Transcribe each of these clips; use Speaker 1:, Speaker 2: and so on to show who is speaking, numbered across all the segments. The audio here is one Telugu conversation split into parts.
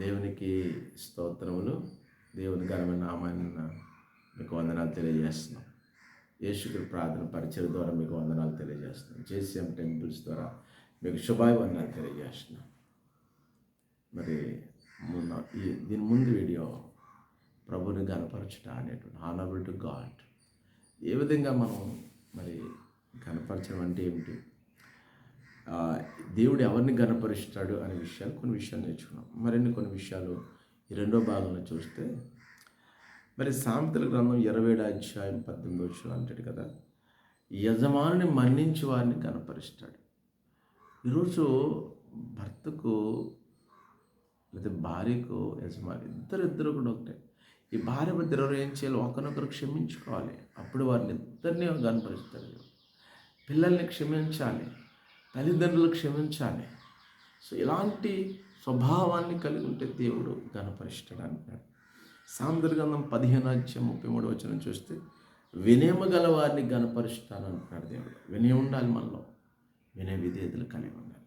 Speaker 1: దేవునికి స్తోత్రములు. దేవుని ఘనమైన నామాన్ని మీకు వందనాలు తెలియజేస్తున్నాం. యేసుకి ప్రార్థన పరిచయం ద్వారా మీకు వందనాలు తెలియజేస్తున్నాం. జేసీఎం టెంపుల్స్ ద్వారా మీకు శుభాభివందనాలు తెలియజేస్తున్నాం. మరి దీని ముందు వీడియో ప్రభుని గణపరచుట అనేటువంటి హానరబుల్ టు గాడ్. ఏ విధంగా మనం మరి గణపరచడం అంటే ఏమిటి, దేవుడు ఎవరిని గణపరుస్తాడు అనే విషయాలు కొన్ని విషయాలు నేర్చుకున్నాం. మరిన్ని కొన్ని విషయాలు ఈ రెండో భాగంలో చూస్తే, మరి సామెతల గ్రంథం 27:18 అంటాడు కదా, యజమానుని మన్నించి వారిని గణపరుస్తాడు. ఈరోజు భర్తకు లేదా భార్యకు యజమాని ఇద్దరు కూడా ఒకటే. ఈ భార్య భర్త ఏం చేయాలి, ఒకరినొకరు క్షమించుకోవాలి. అప్పుడు వారిని ఇద్దరిని గణపరుస్తాడు. పిల్లల్ని క్షమించాలి, తల్లిదండ్రులు క్షమించాలి. సో ఇలాంటి స్వభావాన్ని కలిగి ఉంటే దేవుడు గణపరిస్తాడు అంటున్నాడు. సామెతల గ్రంథం 15:33 చూస్తే, వినయము గల వారిని గణపరుస్తాను అంటున్నాడు దేవుడు. వినయం ఉండాలి మనలో, వినయ విధేయతలు కలిగి ఉండాలి.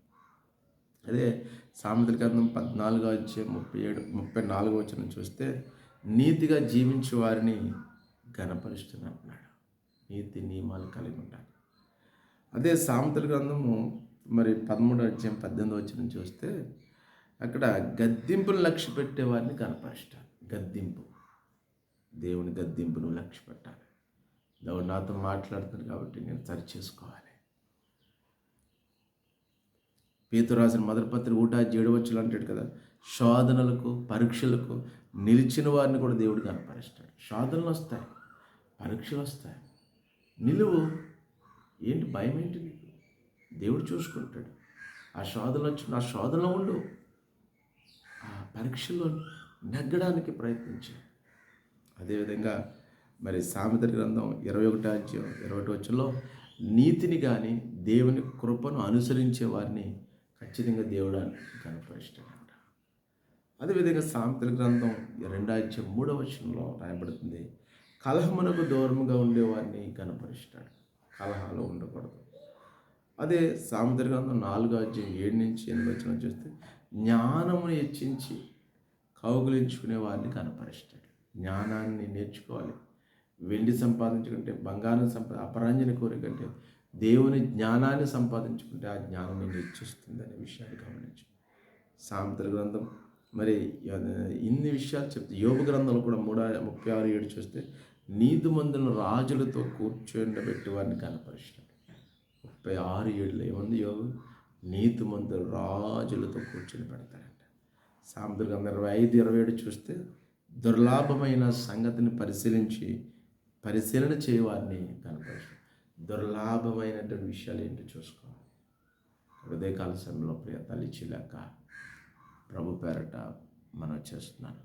Speaker 1: అదే సామెతల గ్రంథం 14:34 చూస్తే, నీతిగా జీవించే వారిని గణపరుస్తాను అంటున్నాడు. నీతి నియమాలు కలిగి ఉండాలి. అదే సామెతల గ్రంథము మరి 13:18 చూస్తే, అక్కడ గద్దింపును లక్ష్య పెట్టే వారిని కనపరుస్తాడు. గద్దింపు, దేవుని గద్దింపును లక్ష్య పెట్టాలి. దేవుడు నాతో మాట్లాడుతున్నాడు కాబట్టి నేను సరి చేసుకోవాలి. పేతురు రాసిన మొదటి పత్రిక 1:7 అంటాడు కదా, శోధనలకు పరీక్షలకు నిలిచిన వారిని కూడా దేవుడు కనపరుస్తాడు. శోధనలు వస్తాయి, పరీక్షలు వస్తాయి, నిలువు. ఏంటి భయం ఏంటి నీకు? దేవుడు చూసుకుంటాడు. ఆ శోధనలు వచ్చిన ఆ శోధనలో ఉండు, ఆ పరీక్షలో నెగ్గడానికి ప్రయత్నించాడు. అదేవిధంగా మరి సామెతల గ్రంథం 21:21 నీతిని కానీ దేవుని కృపను అనుసరించే వారిని ఖచ్చితంగా దేవుడు కనపరుస్తాడంట. అదేవిధంగా సామెతల గ్రంథం 2:3 రాయబడుతుంది, కలహమునకు దూరముగా ఉండేవారిని కనపరుస్తాడు. కలహాలు ఉండకూడదు. అదే సామెతల గ్రంథం 4:7-8 చూస్తే, జ్ఞానమును హెచ్చించి కౌగులించుకునే వారిని కనపరుస్తాడు. జ్ఞానాన్ని నేర్చుకోవాలి. వెండి సంపాదించుకుంటే, బంగారం అపరాంజన కోరికంటే దేవుని జ్ఞానాన్ని సంపాదించుకుంటే ఆ జ్ఞానం నేను హెచ్చిస్తుంది అనే విషయాన్ని గమనించు. సామెతల గ్రంథం మరి ఇన్ని విషయాలు చెప్తే, యోబు గ్రంథంలో కూడా 36:7 చూస్తే, నీతిమంతులను రాజులతో కూర్చోబెట్టి వారిని కనపరుస్తాడు. 36:7 ఏముంది? యోబు నీతిమంతులు రాజులతో కూర్చొని పెడతాడంట. సామెతల గ్రంథం 25:27 చూస్తే, దుర్లాభమైన సంగతిని పరిశీలన చేయవారిని కనపరుస్తాడు. దుర్లాభమైనటువంటి విషయాలు ఏంటో చూసుకోవాలి. ఉదయకాల సమయంలో ప్రియ తల్లి చిలక ప్రభు పేరట మనం చేస్తున్నాను.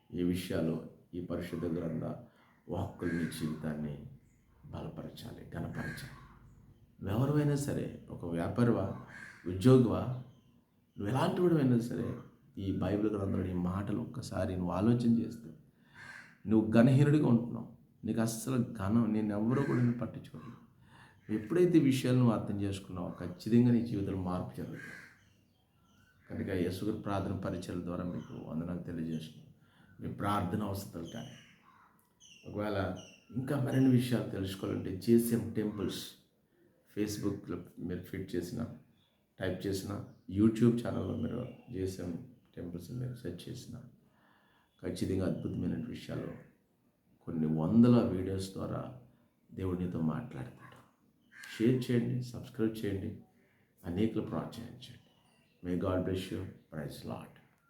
Speaker 1: ఈ విషయాలు, ఈ పరిశుద్ధ గ్రంథ వాక్కులు నీ జీవితాన్ని బలపరచాలి, ఘనపరచాలి. నువ్వెవరైనా సరే, ఒక వ్యాపారివా, ఉద్యోగివా, నువ్వు ఎలాంటి వాడివైనా సరే, ఈ బైబిల్ గ్రంథంలో ఈ మాటలు ఒక్కసారి నువ్వు ఆలోచన చేస్తే, నువ్వు ఘనహీనుడిగా ఉంటున్నావు. నీకు అస్సలు నేను ఎవరో కూడా నేను పట్టించుకోలేదు. ఎప్పుడైతే ఈ విషయాలు నువ్వు అర్థం చేసుకున్నావో ఖచ్చితంగా నీ జీవితంలో మార్పు జరుగుతుంది. కనుక యేసుగారి ప్రార్థన పరిచయాల ద్వారా మీకు వందనాలు తెలియజేస్తున్నాను. మీ ప్రార్థన అవసరాలు కానీ, ఒకవేళ ఇంకా మరిన్ని విషయాలు తెలుసుకోవాలంటే జేసీఎం టెంపుల్స్ ఫేస్బుక్లో మీరు టైప్ చేసిన, యూట్యూబ్ ఛానల్లో మీరు జేసీఎం టెంపుల్స్ మీరు సెర్చ్ చేసిన ఖచ్చితంగా అద్భుతమైన విషయాలు, కొన్ని వందల వీడియోస్ ద్వారా దేవుడు నీతో మాట్లాడతాడు. షేర్ చేయండి, సబ్స్క్రైబ్ చేయండి, అనేకులు ప్రోత్సహించండి. May God bless you. Praise lord.